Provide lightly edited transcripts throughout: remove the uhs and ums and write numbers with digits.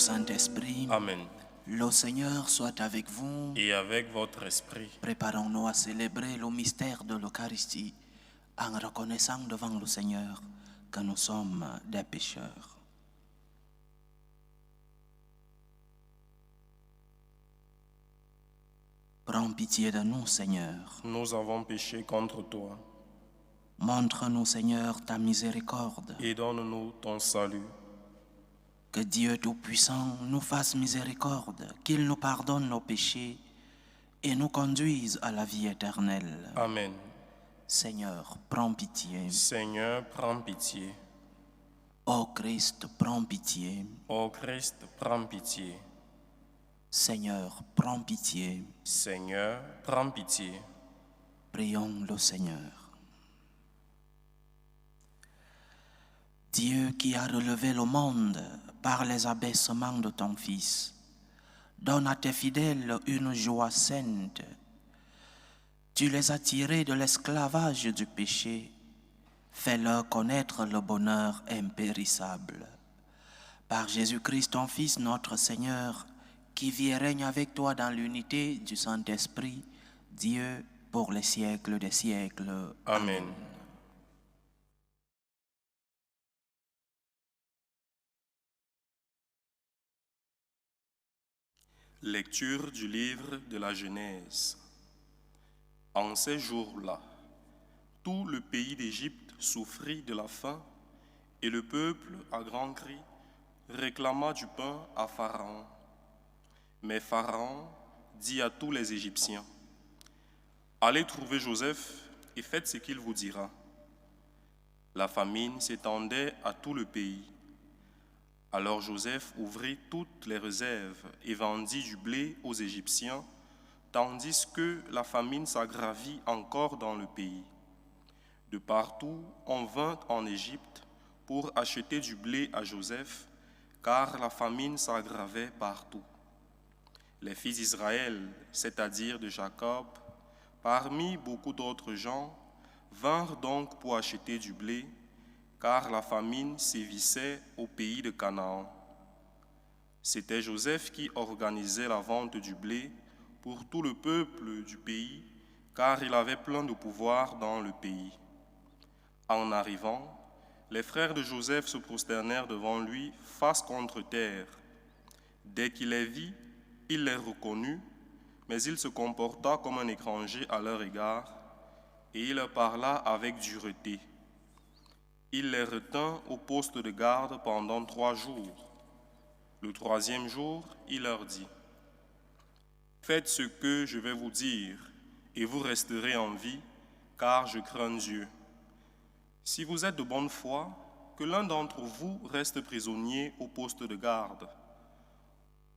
Saint-Esprit. Amen. Le Seigneur soit avec vous. Et avec votre esprit. Préparons-nous à célébrer le mystère de l'Eucharistie en reconnaissant devant le Seigneur que nous sommes des pécheurs. Prends pitié de nous, Seigneur. Nous avons péché contre toi. Montre-nous, Seigneur, ta miséricorde. Et donne-nous ton salut. Que Dieu Tout-Puissant nous fasse miséricorde, qu'il nous pardonne nos péchés et nous conduise à la vie éternelle. Amen. Seigneur, prends pitié. Seigneur, prends pitié. Ô Christ, prends pitié. Ô Christ, prends pitié. Seigneur, prends pitié. Seigneur, prends pitié. Prions le Seigneur. Dieu qui a relevé le monde par les abaissements de ton Fils, donne à tes fidèles une joie sainte. Tu les as tirés de l'esclavage du péché, fais-leur connaître le bonheur impérissable. Par Jésus-Christ, ton Fils, notre Seigneur, qui vit et règne avec toi dans l'unité du Saint-Esprit, Dieu, pour les siècles des siècles. Amen. Lecture du livre de la Genèse. En ces jours-là, tout le pays d'Égypte souffrit de la faim et le peuple, à grands cris, réclama du pain à Pharaon. Mais Pharaon dit à tous les Égyptiens, « Allez trouver Joseph et faites ce qu'il vous dira. » La famine s'étendait à tout le pays. Alors Joseph ouvrit toutes les réserves et vendit du blé aux Égyptiens, tandis que la famine s'aggravit encore dans le pays. De partout, on vint en Égypte pour acheter du blé à Joseph, car la famine s'aggravait partout. Les fils d'Israël, c'est-à-dire de Jacob, parmi beaucoup d'autres gens, vinrent donc pour acheter du blé, car la famine sévissait au pays de Canaan. C'était Joseph qui organisait la vente du blé pour tout le peuple du pays, car il avait plein de pouvoir dans le pays. En arrivant, les frères de Joseph se prosternèrent devant lui face contre terre. Dès qu'il les vit, il les reconnut, mais il se comporta comme un étranger à leur égard, et il leur parla avec dureté. Il les retint au poste de garde pendant 3 jours. Le 3e jour, il leur dit, « Faites ce que je vais vous dire, et vous resterez en vie, car je crains Dieu. Si vous êtes de bonne foi, que l'un d'entre vous reste prisonnier au poste de garde.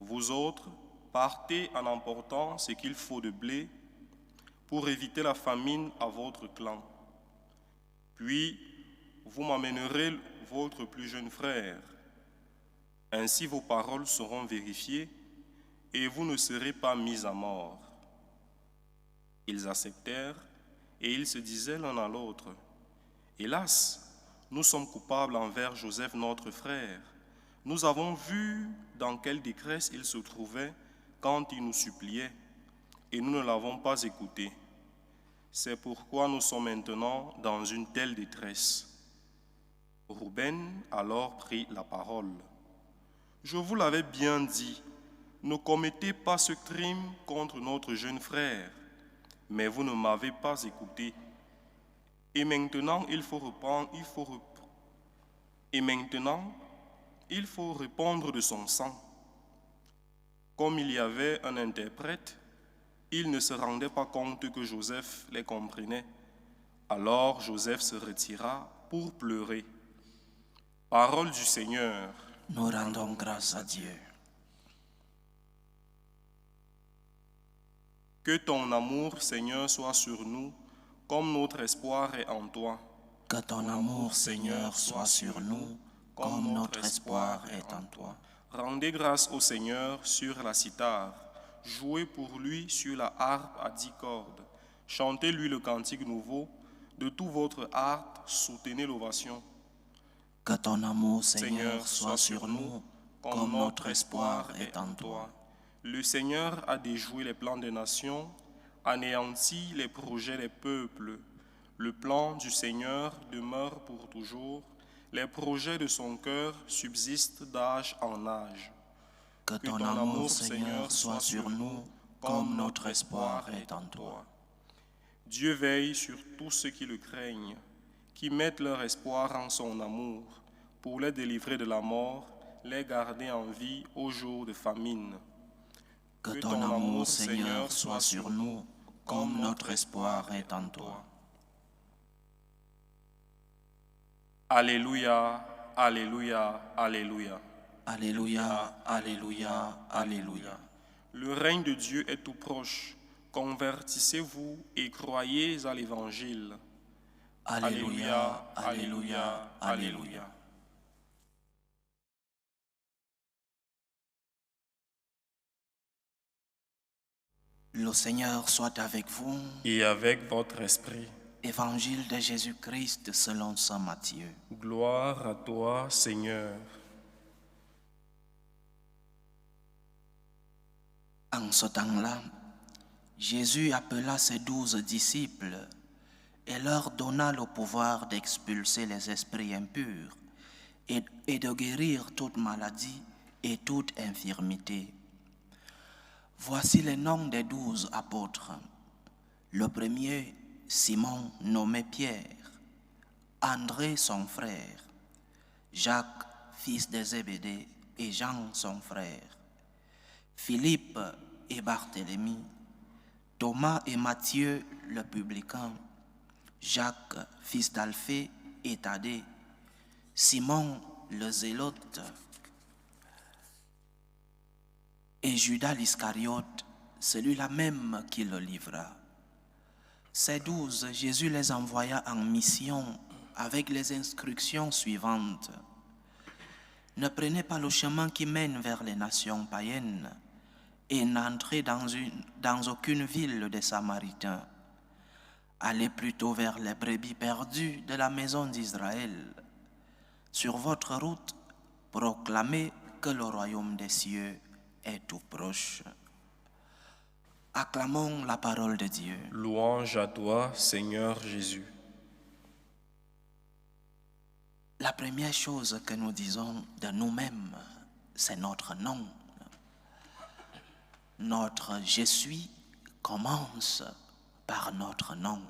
Vous autres, partez en emportant ce qu'il faut de blé pour éviter la famine à votre clan. Puis, vous m'amènerez votre plus jeune frère. Ainsi vos paroles seront vérifiées et vous ne serez pas mis à mort. » Ils acceptèrent et ils se disaient l'un à l'autre, « Hélas, nous sommes coupables envers Joseph notre frère. Nous avons vu dans quelle détresse il se trouvait quand il nous suppliait, et nous ne l'avons pas écouté. C'est pourquoi nous sommes maintenant dans une telle détresse. » Rouben alors prit la parole. « Je vous l'avais bien dit, ne commettez pas ce crime contre notre jeune frère, mais vous ne m'avez pas écouté. Et maintenant, il faut répondre de son sang. » Comme il y avait un interprète, ils ne se rendaient pas compte que Joseph les comprenait. Alors Joseph se retira pour pleurer. Parole du Seigneur. Nous rendons grâce à Dieu. Que ton amour, Seigneur, soit sur nous, comme notre espoir est en toi. Que ton amour, Seigneur, soit sur nous, comme notre espoir est en toi. Rendez grâce au Seigneur sur la cithare. Jouez pour lui sur la harpe à 10 cordes. Chantez-lui le cantique nouveau. De tout votre art, soutenez l'ovation. Que ton amour, Seigneur, soit sur nous, comme notre espoir est en toi. Le Seigneur a déjoué les plans des nations, anéanti les projets des peuples. Le plan du Seigneur demeure pour toujours, les projets de son cœur subsistent d'âge en âge. Que ton amour, Seigneur, soit sur nous, comme notre espoir est en toi. Dieu veille sur tous ceux qui le craignent, qui mettent leur espoir en son amour, pour les délivrer de la mort, les garder en vie au jour de famine. Que ton amour, Seigneur, soit sur nous, comme notre espoir est en toi. Alléluia, alléluia, alléluia. Alléluia, alléluia, alléluia. Le règne de Dieu est tout proche. Convertissez-vous et croyez à l'Évangile. Alléluia, alléluia, alléluia. Le Seigneur soit avec vous. Et avec votre esprit. Évangile de Jésus-Christ selon saint Matthieu. Gloire à toi, Seigneur. En ce temps-là, Jésus appela ses 12 disciples et leur donna le pouvoir d'expulser les esprits impurs et de guérir toute maladie et toute infirmité. Voici les noms des 12 apôtres. Le premier, Simon, nommé Pierre, André, son frère, Jacques, fils de Zébédée, et Jean, son frère, Philippe et Barthélemy, Thomas et Matthieu, le publicain, Jacques, fils d'Alphée et Thaddée, Simon, le zélote, et Judas l'Iscariote, celui-là même qui le livra. Ces 12, Jésus les envoya en mission avec les instructions suivantes. Ne prenez pas le chemin qui mène vers les nations païennes et n'entrez dans aucune ville des Samaritains. Allez plutôt vers les brebis perdues de la maison d'Israël. Sur votre route, proclamez que le royaume des cieux est tout proche. Acclamons la parole de Dieu. Louange à toi, Seigneur Jésus. La première chose que nous disons de nous-mêmes, c'est notre nom. Notre « je suis » commence par notre nom.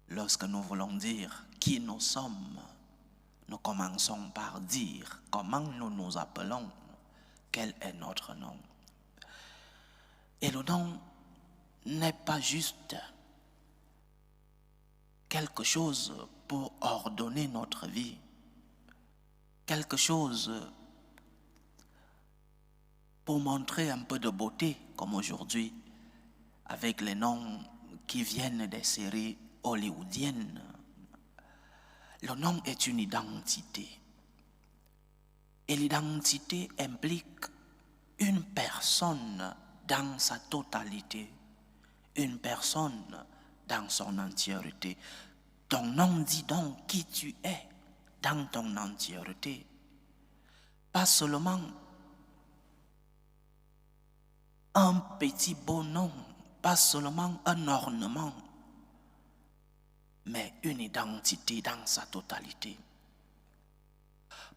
Lorsque nous voulons dire qui nous sommes, nous commençons par dire comment nous nous appelons, quel est notre nom. Et le nom n'est pas juste quelque chose pour ordonner notre vie, quelque chose pour montrer un peu de beauté, comme aujourd'hui, avec les noms qui viennent des séries hollywoodiennes. Le nom est une identité. Et l'identité implique une personne dans sa totalité, une personne dans son entièreté. Ton nom dit donc qui tu es dans ton entièreté. Pas seulement un petit beau nom, pas seulement un ornement, mais une identité dans sa totalité.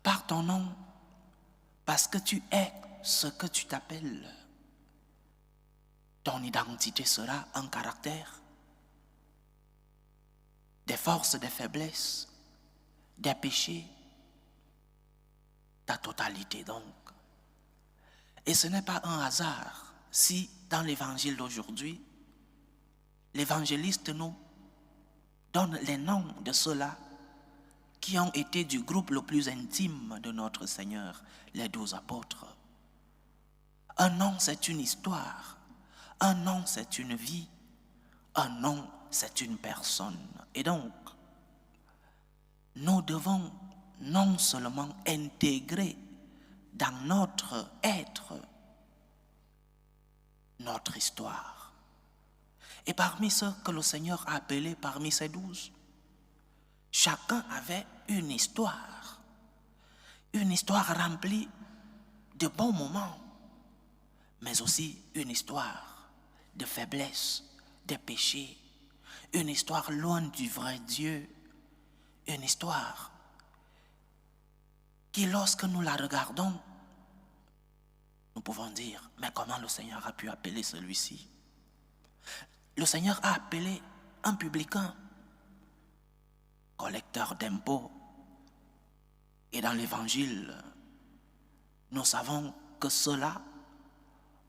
Par ton nom, parce que tu es ce que tu t'appelles, ton identité sera un caractère, des forces, des faiblesses, des péchés, ta totalité donc. Et ce n'est pas un hasard si dans l'évangile d'aujourd'hui, l'évangéliste nous donne les noms de ceux-là qui ont été du groupe le plus intime de notre Seigneur, les 12 apôtres. Un nom, c'est une histoire. Un nom, c'est une vie. Un nom, c'est une personne. Et donc, nous devons non seulement intégrer dans notre être notre histoire. Et parmi ceux que le Seigneur a appelés, parmi ces 12, chacun avait une histoire remplie de bons moments, mais aussi une histoire de faiblesse, de péché, une histoire loin du vrai Dieu, une histoire qui, lorsque nous la regardons, nous pouvons dire, mais comment le Seigneur a pu appeler celui-ci? Le Seigneur a appelé un publicain, collecteur d'impôts. Et dans l'Évangile, nous savons que ceux-là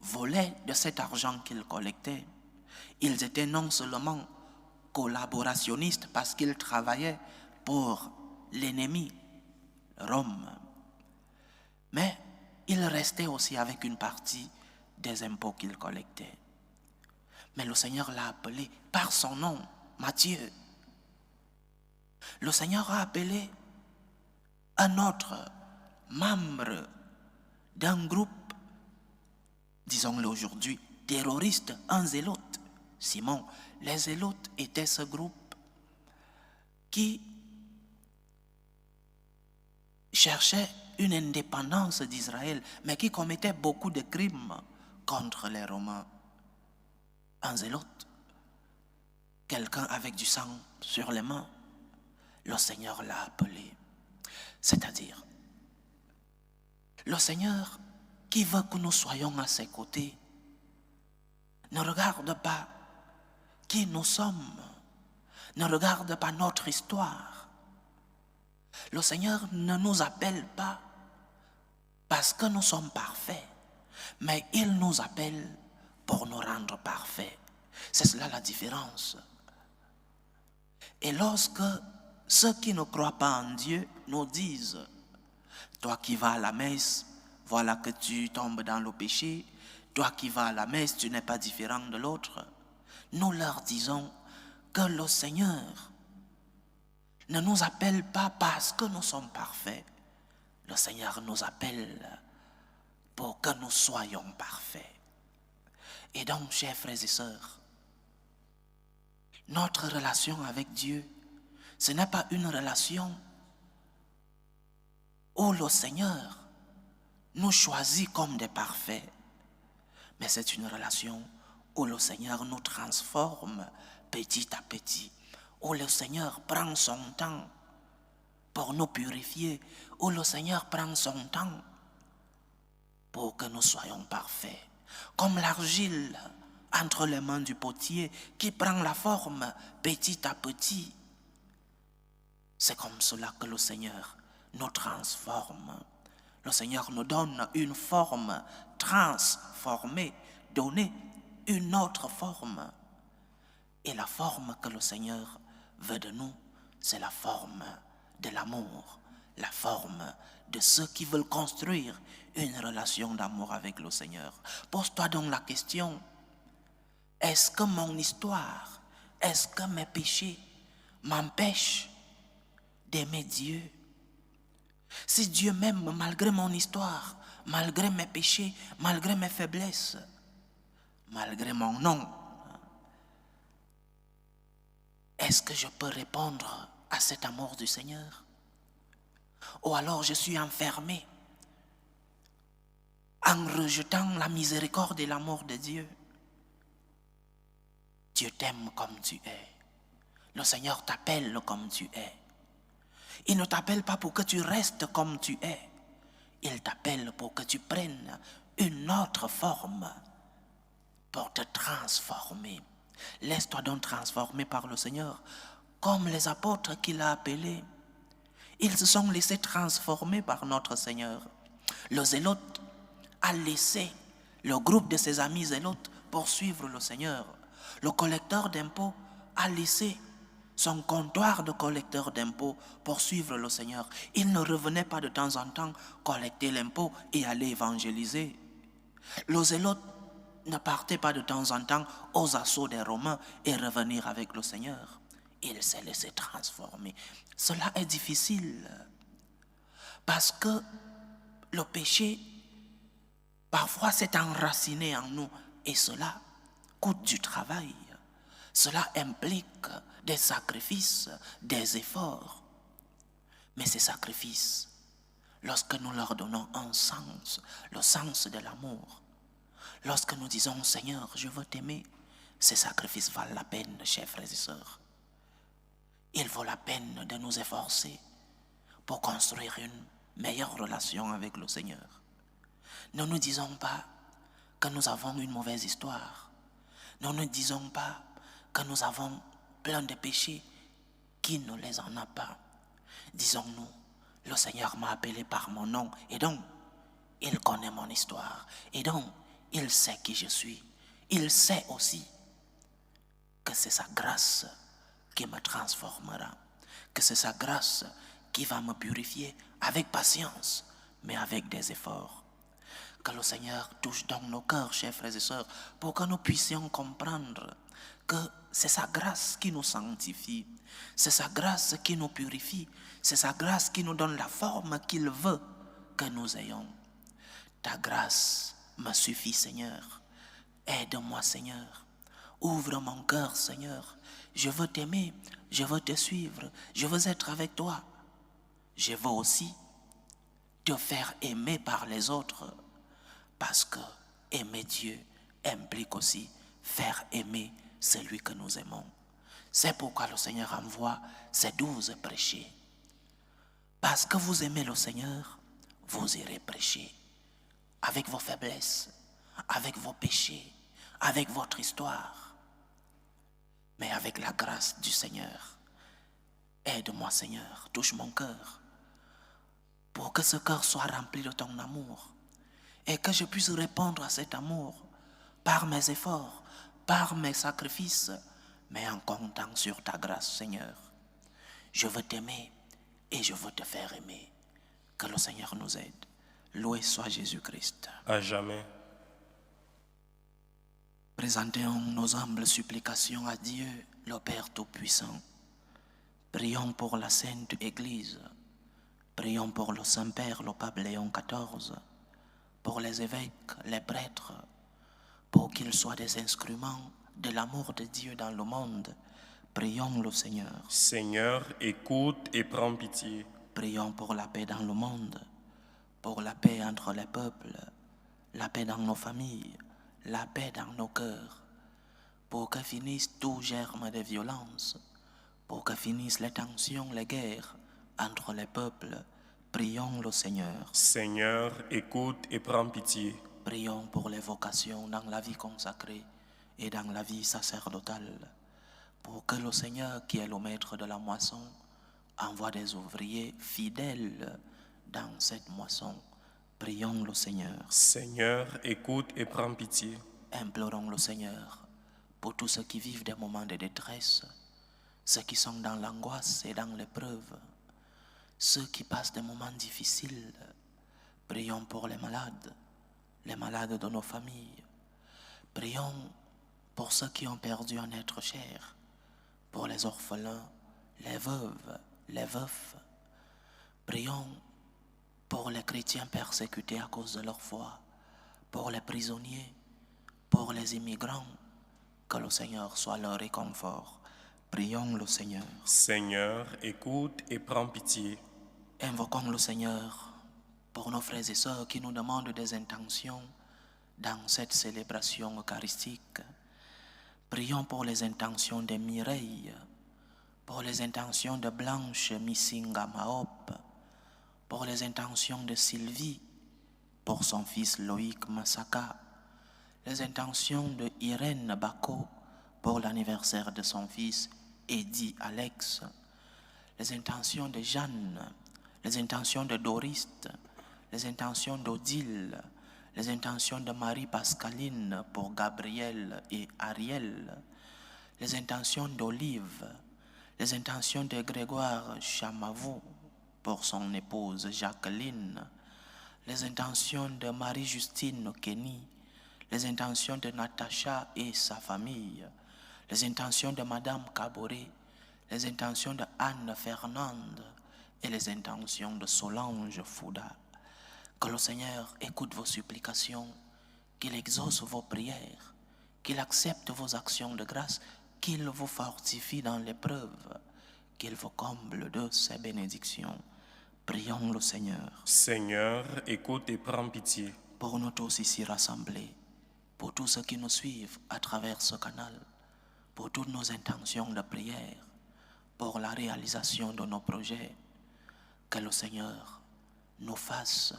volaient de cet argent qu'ils collectaient. Ils étaient non seulement collaborationnistes parce qu'ils travaillaient pour l'ennemi, Rome, mais ils restaient aussi avec une partie des impôts qu'ils collectaient. Mais le Seigneur l'a appelé par son nom, Matthieu. Le Seigneur a appelé un autre membre d'un groupe, disons-le aujourd'hui, terroriste, un zélote, Simon. Les zélotes étaient ce groupe qui cherchait une indépendance d'Israël, mais qui commettait beaucoup de crimes contre les Romains. Un zélote, quelqu'un avec du sang sur les mains, le Seigneur l'a appelé. C'est-à-dire, le Seigneur qui veut que nous soyons à ses côtés ne regarde pas qui nous sommes, ne regarde pas notre histoire. Le Seigneur ne nous appelle pas parce que nous sommes parfaits, mais il nous appelle pour nous rendre parfaits. C'est cela la différence. Et lorsque ceux qui ne croient pas en Dieu nous disent, toi qui vas à la messe, voilà que tu tombes dans le péché, toi qui vas à la messe, tu n'es pas différent de l'autre, nous leur disons que le Seigneur ne nous appelle pas parce que nous sommes parfaits. Le Seigneur nous appelle pour que nous soyons parfaits. Et donc, chers frères et sœurs, notre relation avec Dieu, ce n'est pas une relation où le Seigneur nous choisit comme des parfaits, mais c'est une relation où le Seigneur nous transforme petit à petit, où le Seigneur prend son temps pour nous purifier, où le Seigneur prend son temps pour que nous soyons parfaits. Comme l'argile entre les mains du potier qui prend la forme petit à petit. C'est comme cela que le Seigneur nous transforme. Le Seigneur nous donne une forme transformée, donner une autre forme. Et la forme que le Seigneur veut de nous, c'est la forme de l'amour, la forme de ceux qui veulent construire une relation d'amour avec le Seigneur. Pose-toi donc la question, est-ce que mon histoire, est-ce que mes péchés m'empêchent d'aimer Dieu? Si Dieu m'aime malgré mon histoire, malgré mes péchés, malgré mes faiblesses, malgré mon nom, est-ce que je peux répondre à cet amour du Seigneur? Ou alors je suis enfermé en rejetant la miséricorde et l'amour de Dieu? Dieu t'aime comme tu es. Le Seigneur t'appelle comme tu es. Il ne t'appelle pas pour que tu restes comme tu es. Il t'appelle pour que tu prennes une autre forme pour te transformer. Laisse-toi donc transformer par le Seigneur, comme les apôtres qu'il a appelés. Ils se sont laissés transformer par notre Seigneur. Le zélote a laissé le groupe de ses amis zélotes poursuivre le Seigneur. Le collecteur d'impôts a laissé son comptoir de collecteur d'impôts poursuivre le Seigneur. Il ne revenait pas de temps en temps collecter l'impôt et aller évangéliser. Le zélote ne partait pas de temps en temps aux assauts des Romains et revenir avec le Seigneur. Il s'est laissé transformer. Cela est difficile parce que le péché parfois s'est enraciné en nous et cela coûte du travail. Cela implique des sacrifices, des efforts. Mais ces sacrifices, lorsque nous leur donnons un sens, le sens de l'amour, lorsque nous disons, Seigneur, je veux t'aimer, ces sacrifices valent la peine, chers frères et sœurs. Il vaut la peine de nous efforcer pour construire une meilleure relation avec le Seigneur. Ne nous disons pas que nous avons une mauvaise histoire. Ne nous disons pas que nous avons plein de péchés qui ne les en a pas. Disons-nous, le Seigneur m'a appelé par mon nom et donc il connaît mon histoire et donc il sait qui je suis. Il sait aussi que c'est sa grâce qui me transformera, que c'est sa grâce qui va me purifier avec patience, mais avec des efforts. Que le Seigneur touche dans nos cœurs, chers frères et sœurs, pour que nous puissions comprendre que c'est sa grâce qui nous sanctifie, c'est sa grâce qui nous purifie, c'est sa grâce qui nous donne la forme qu'il veut que nous ayons. Ta grâce me suffit, Seigneur. Aide-moi, Seigneur. Ouvre mon cœur, Seigneur. Je veux t'aimer, je veux te suivre, je veux être avec toi. Je veux aussi te faire aimer par les autres, parce que aimer Dieu implique aussi faire aimer celui que nous aimons. C'est pourquoi le Seigneur envoie ces 12 prêchés. Parce que vous aimez le Seigneur, vous irez prêcher avec vos faiblesses, avec vos péchés, avec votre histoire, mais avec la grâce du Seigneur. Aide-moi, Seigneur, touche mon cœur, pour que ce cœur soit rempli de ton amour et que je puisse répondre à cet amour par mes efforts, par mes sacrifices, mais en comptant sur ta grâce, Seigneur. Je veux t'aimer et je veux te faire aimer. Que le Seigneur nous aide. Loué soit Jésus-Christ. À jamais. Présentons nos humbles supplications à Dieu, le Père Tout-Puissant. Prions pour la Sainte Église. Prions pour le Saint-Père, le Pape Léon XIV, pour les évêques, les prêtres, pour qu'ils soient des instruments de l'amour de Dieu dans le monde. Prions le Seigneur. Seigneur, écoute et prends pitié. Prions pour la paix dans le monde, pour la paix entre les peuples, la paix dans nos familles, la paix dans nos cœurs, pour que finisse tout germe de violence, pour que finissent les tensions, les guerres entre les peuples. Prions le Seigneur. Seigneur, écoute et prends pitié. Prions pour les vocations dans la vie consacrée et dans la vie sacerdotale, pour que le Seigneur, qui est le maître de la moisson, envoie des ouvriers fidèles dans cette moisson. Prions le Seigneur. Seigneur, écoute et prends pitié. Implorons le Seigneur pour tous ceux qui vivent des moments de détresse, ceux qui sont dans l'angoisse et dans l'épreuve, ceux qui passent des moments difficiles. Prions pour les malades de nos familles. Prions pour ceux qui ont perdu un être cher, pour les orphelins, les veuves, les veufs. Prions pour les chrétiens persécutés à cause de leur foi, pour les prisonniers, pour les immigrants. Que le Seigneur soit leur réconfort. Prions le Seigneur. Seigneur, écoute et prends pitié. Invoquons le Seigneur pour nos frères et sœurs qui nous demandent des intentions dans cette célébration eucharistique. Prions pour les intentions de Mireille, pour les intentions de Blanche Missinga Maop, pour les intentions de Sylvie, pour son fils Loïc Massaka, les intentions de Irène Bako pour l'anniversaire de son fils Eddie Alex, les intentions de Jeanne, les intentions de Doriste, les intentions d'Odile, les intentions de Marie-Pascaline pour Gabriel et Ariel, les intentions d'Olive, les intentions de Grégoire Chamavou pour son épouse Jacqueline, les intentions de Marie-Justine Kenny, les intentions de Natacha et sa famille, les intentions de Madame Caboret, les intentions de Anne Fernande et les intentions de Solange Fouda. Que le Seigneur écoute vos supplications, qu'il exauce vos prières, qu'il accepte vos actions de grâce, qu'il vous fortifie dans l'épreuve, qu'il vous comble de ses bénédictions. Prions le Seigneur Seigneur, écoute et prends pitié. pour nous tous ici rassemblés, pour tous ceux qui nous suivent à travers ce canal, pour toutes nos intentions de prière, pour la réalisation de nos projets. Que le Seigneur nous fasse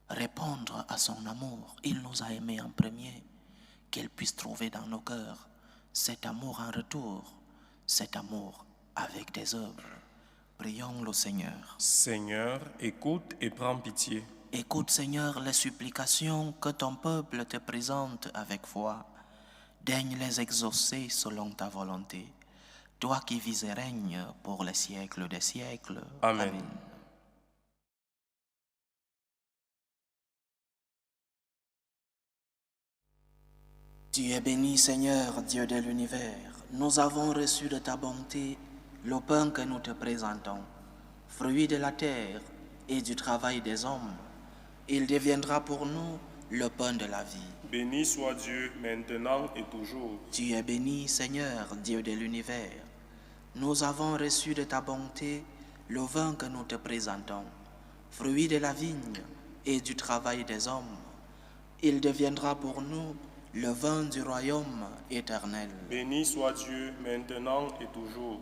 répondre à son amour. Il nous a aimés en premier, qu'il puisse trouver dans nos cœurs cet amour en retour, cet amour avec des œuvres. Prions le Seigneur. Seigneur, écoute et prends pitié. Écoute, Seigneur, les supplications que ton peuple te présente avec foi. Daigne les exaucer selon ta volonté. Toi qui vis et règnes pour les siècles des siècles. Amen. Amen. Tu es béni, Seigneur, Dieu de l'univers. Nous avons reçu de ta bonté le pain que nous te présentons, fruit de la terre et du travail des hommes. Il deviendra pour nous le pain de la vie. Béni soit Dieu, maintenant et toujours. Tu es béni, Seigneur, Dieu de l'univers. Nous avons reçu de ta bonté le vin que nous te présentons, fruit de la vigne et du travail des hommes. Il deviendra pour nous le vin du royaume éternel. Béni soit Dieu, maintenant et toujours.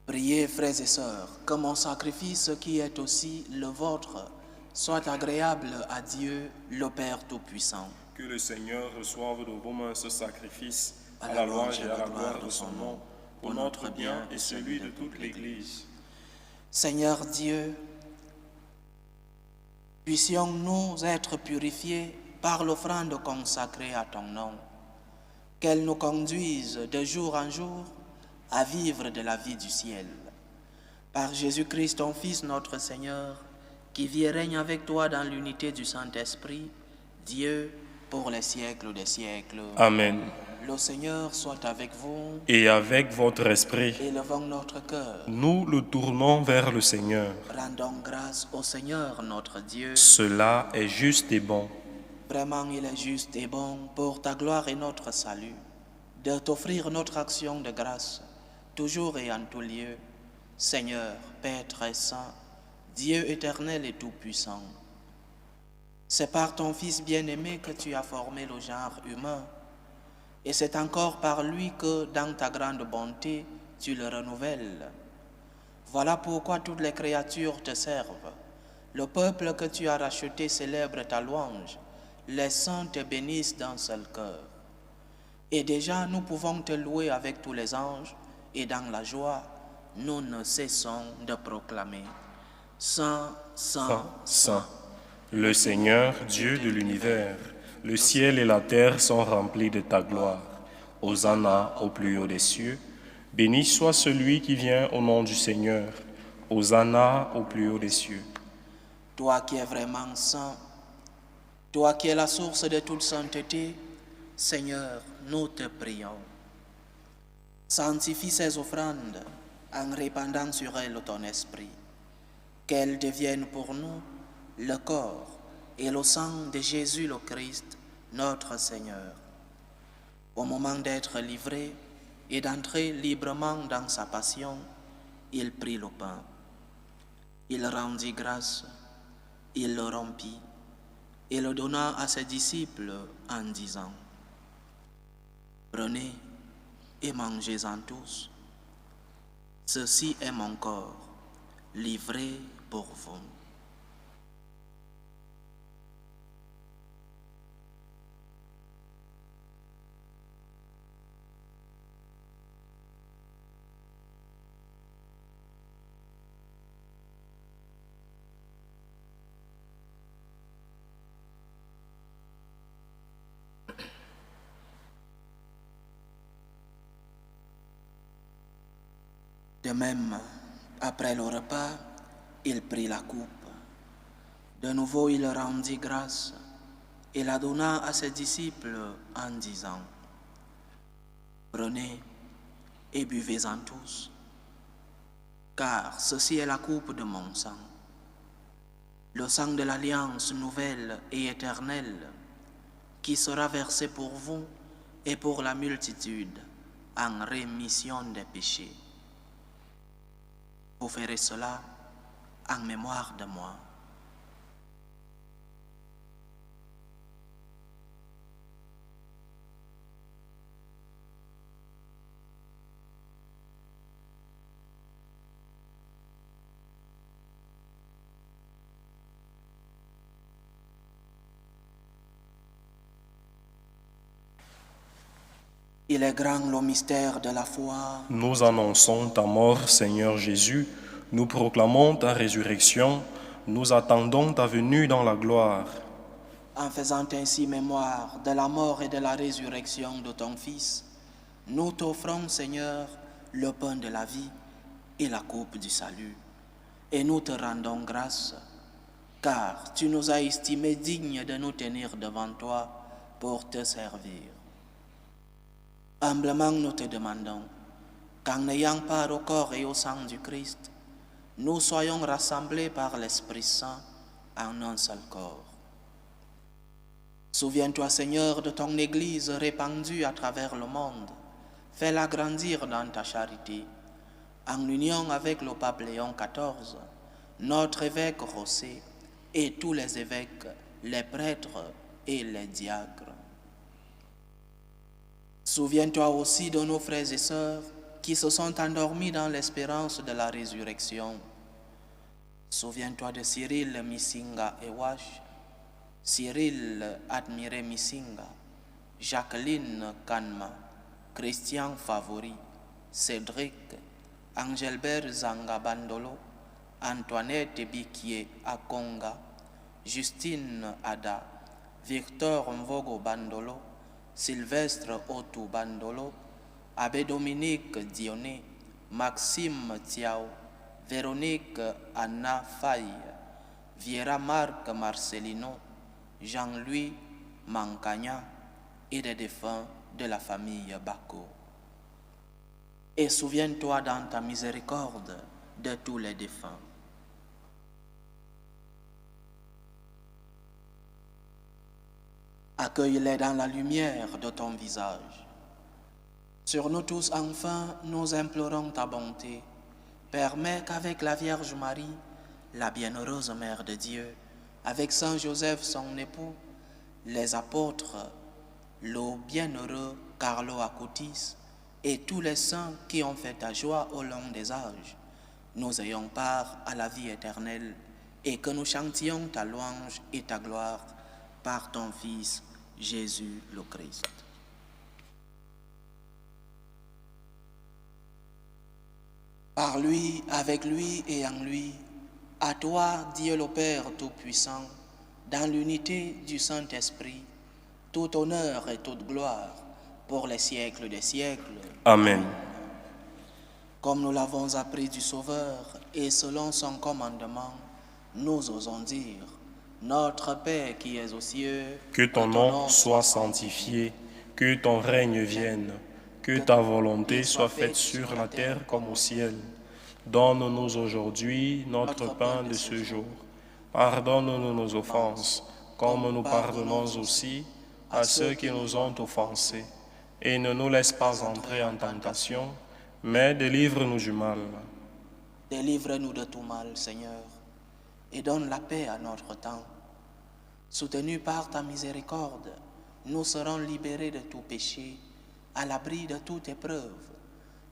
Priez, frères et sœurs, que mon sacrifice qui est aussi le vôtre soit agréable à Dieu, le Père Tout-Puissant. Que le Seigneur reçoive de vos mains ce sacrifice à la louange et à la gloire de son nom, pour notre bien et celui de toute l'Église. Seigneur Dieu, puissions-nous être purifiés par l'offrande consacrée à ton nom, qu'elle nous conduise de jour en jour à vivre de la vie du ciel. Par Jésus-Christ, ton Fils, notre Seigneur, qui vit et règne avec toi dans l'unité du Saint-Esprit, Dieu, pour les siècles des siècles. Amen. Le Seigneur soit avec vous. Et avec votre esprit, Élevons notre cœur. nous le tournons vers le Seigneur. Rendons grâce au Seigneur, notre Dieu. Cela est juste et bon. Vraiment, il est juste et bon pour ta gloire et notre salut, de t'offrir notre action de grâce, toujours et en tout lieu, Seigneur, Père très saint, Dieu éternel et tout-puissant. C'est par ton Fils bien-aimé que tu as formé le genre humain, et c'est encore par lui que, dans ta grande bonté, tu le renouvelles. Voilà pourquoi toutes les créatures te servent. Le peuple que tu as racheté célèbre ta louange. Les saints te bénissent d'un seul cœur. Et déjà, nous pouvons te louer avec tous les anges, et dans la joie, nous ne cessons de proclamer « Saint, Saint, Saint, le Seigneur, Dieu de l'univers, le ciel et la terre sont remplis de ta gloire. Hosanna au plus haut des cieux. Béni soit celui qui vient au nom du Seigneur. Hosanna au plus haut des cieux. » Toi qui es vraiment saint, toi qui es la source de toute sainteté, Seigneur, nous te prions. Sanctifie ces offrandes en répandant sur elles ton esprit, qu'elles deviennent pour nous le corps et le sang de Jésus le Christ, notre Seigneur. Au moment d'être livré et d'entrer librement dans sa passion, il prit le pain. Il rendit grâce, il le rompit et le donna à ses disciples en disant « Prenez et mangez-en tous. Ceci est mon corps, livré pour vous. » De même, après le repas, il prit la coupe. De nouveau, il rendit grâce et la donna à ses disciples en disant « Prenez et buvez-en tous, car ceci est la coupe de mon sang, le sang de l'alliance nouvelle et éternelle qui sera versé pour vous et pour la multitude en rémission des péchés. Vous ferez cela en mémoire de moi. Il est grand le mystère de la foi. Nous annonçons ta mort, Seigneur Jésus. Nous proclamons ta résurrection. Nous attendons ta venue dans la gloire. En faisant ainsi mémoire de la mort et de la résurrection de ton Fils, nous t'offrons, Seigneur, le pain de la vie et la coupe du salut. Et nous te rendons grâce, car tu nous as estimés dignes de nous tenir devant toi pour te servir. Humblement nous te demandons qu'en ayant part au corps et au sang du Christ, nous soyons rassemblés par l'Esprit Saint en un seul corps. Souviens-toi, Seigneur, de ton Église répandue à travers le monde. Fais-la grandir dans ta charité, en union avec le pape Léon XIV, notre évêque José et tous les évêques, les prêtres et les diacres. Souviens-toi aussi de nos frères et sœurs qui se sont endormis dans l'espérance de la résurrection. Souviens-toi de Cyril Misinga Ewash, Cyril Admiré Misinga, Jacqueline Kanma, Christian Favori, Cédric, Angelbert Zanga Bandolo, Antoinette Bikié Akonga, Justine Ada, Victor Mvogo Bandolo, Sylvestre Otu Bandolo, Abbé Dominique Dionné, Maxime Thiao, Véronique Anna Faye, Viera Marc Marcelino, Jean-Louis Mancagna et des défunts de la famille Bako. Et souviens-toi dans ta miséricorde de tous les défunts. Accueille-les dans la lumière de ton visage. Sur nous tous, enfin, nous implorons ta bonté. Permets qu'avec la Vierge Marie, la bienheureuse Mère de Dieu, avec Saint Joseph, son époux, les apôtres, le bienheureux Carlo Acutis et tous les saints qui ont fait ta joie au long des âges, nous ayons part à la vie éternelle et que nous chantions ta louange et ta gloire par ton Fils, Jésus le Christ. Par lui, avec lui et en lui, à toi, Dieu le Père Tout-Puissant, dans l'unité du Saint-Esprit, tout honneur et toute gloire pour les siècles des siècles. Amen. Comme nous l'avons appris du Sauveur et selon son commandement, nous osons dire, Notre Père qui es aux cieux, Que ton nom soit sanctifié, que ton règne vienne, que ta volonté soit faite sur la terre comme au ciel. Donne-nous aujourd'hui notre pain de ce jour. Pardonne-nous nos offenses, comme nous pardonnons aussi à ceux qui nous ont offensés. Et ne nous laisse pas entrer en tentation, mais délivre-nous du mal. Délivre-nous de tout mal, Seigneur, et donne la paix à notre temps. Soutenus par ta miséricorde, nous serons libérés de tout péché, à l'abri de toute épreuve.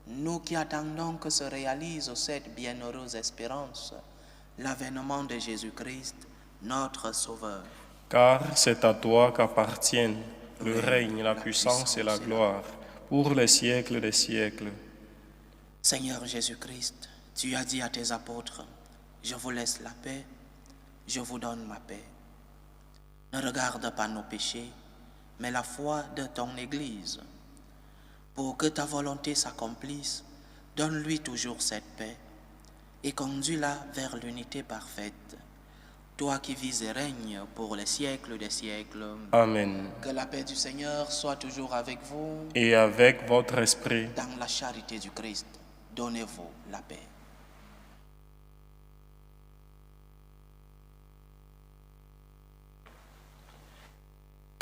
Nous qui attendons que se réalise cette bienheureuse espérance, l'avènement de Jésus-Christ, notre Sauveur. Car c'est à toi qu'appartiennent le règne, la puissance et la gloire, pour les siècles des siècles. Seigneur Jésus-Christ, tu as dit à tes apôtres, « Je vous laisse la paix, je vous donne ma paix. » Ne regarde pas nos péchés, mais la foi de ton Église. Pour que ta volonté s'accomplisse, donne-lui toujours cette paix et conduis-la vers l'unité parfaite. Toi qui vis et règnes pour les siècles des siècles. Amen. Que la paix du Seigneur soit toujours avec vous. Et avec votre esprit. Dans la charité du Christ, donnez-vous la paix.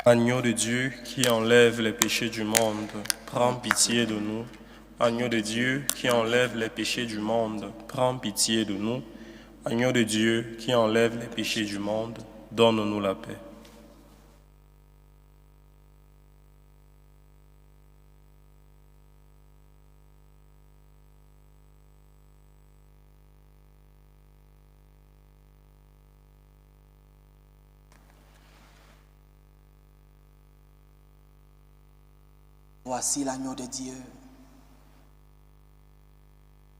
Agneau de Dieu qui enlève les péchés du monde, prends pitié de nous. Agneau de Dieu qui enlève les péchés du monde, prends pitié de nous. Agneau de Dieu qui enlève les péchés du monde, donne-nous la paix. Voici l'agneau de Dieu.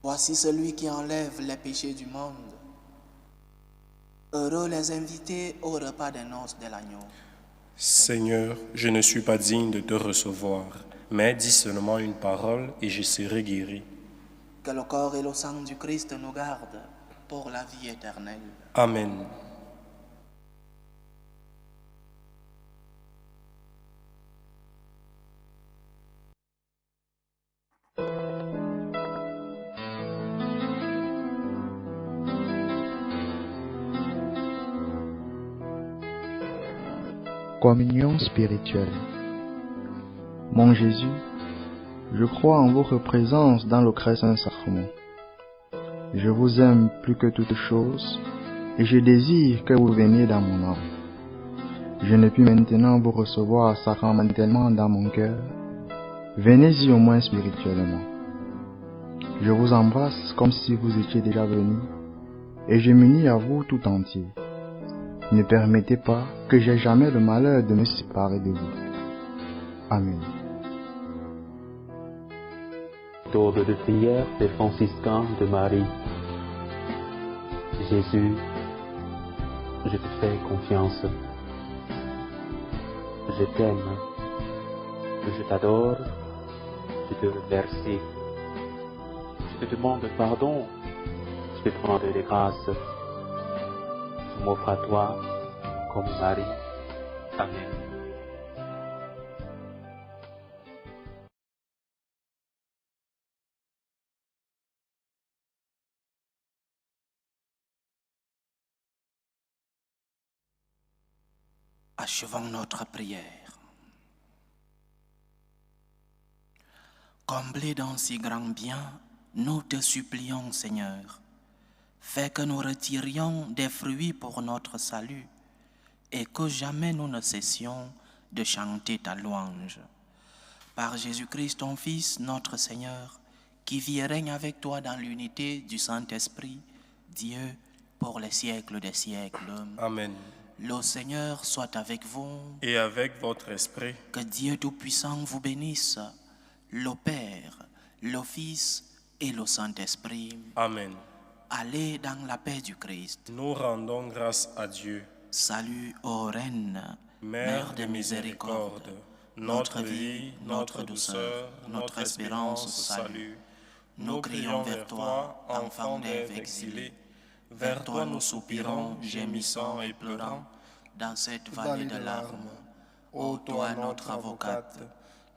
Voici celui qui enlève les péchés du monde. Heureux les invités au repas des noces de l'agneau. Seigneur, je ne suis pas digne de te recevoir, mais dis seulement une parole et je serai guéri. Que le corps et le sang du Christ nous gardent pour la vie éternelle. Amen. Communion spirituelle. Mon Jésus, je crois en votre présence dans le très saint sacrement. Je vous aime plus que toute chose et je désire que vous veniez dans mon âme. Je ne puis maintenant vous recevoir sacramentellement dans mon cœur. Venez-y au moins spirituellement. Je vous embrasse comme si vous étiez déjà venu et je m'unis à vous tout entier. Ne permettez pas que j'aie jamais le malheur de me séparer de vous. Amen. Méthode de prière des franciscains de Marie. Jésus, je te fais confiance. Je t'aime. Je t'adore. Je te remercie. Je te demande pardon. Je te demande des grâces. Je m'offre à toi comme Marie. Amen. Achevons notre prière. Comblés d'un si grand bien, nous te supplions, Seigneur, fais que nous retirions des fruits pour notre salut et que jamais nous ne cessions de chanter ta louange. Par Jésus-Christ, ton Fils, notre Seigneur, qui vit et règne avec toi dans l'unité du Saint-Esprit, Dieu, pour les siècles des siècles. Amen. Le Seigneur soit avec vous. Et avec votre esprit, Que Dieu Tout-Puissant vous bénisse, le Père, le Fils et le Saint-Esprit. Amen. Allez dans la paix du Christ. Nous rendons grâce à Dieu. Salut ô Reine, Mère de miséricorde, notre vie, notre douceur, notre espérance, salut. Nous crions vers toi, enfant d'Ève exilée. Vers toi nous soupirons, gémissant et pleurant, dans cette vallée de larmes. Ô toi notre avocate,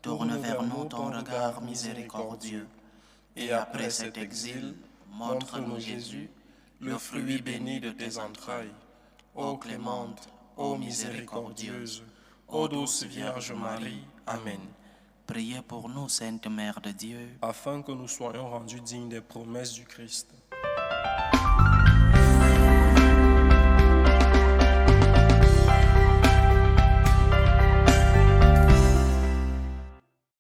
tourne vers nous ton regard miséricordieux. Et après cet exil, montre-nous Jésus, le fruit béni de tes entrailles. Ô clémente, ô miséricordieuse, ô douce Vierge Marie. Amen. Priez pour nous, Sainte Mère de Dieu, Afin que nous soyons rendus dignes des promesses du Christ.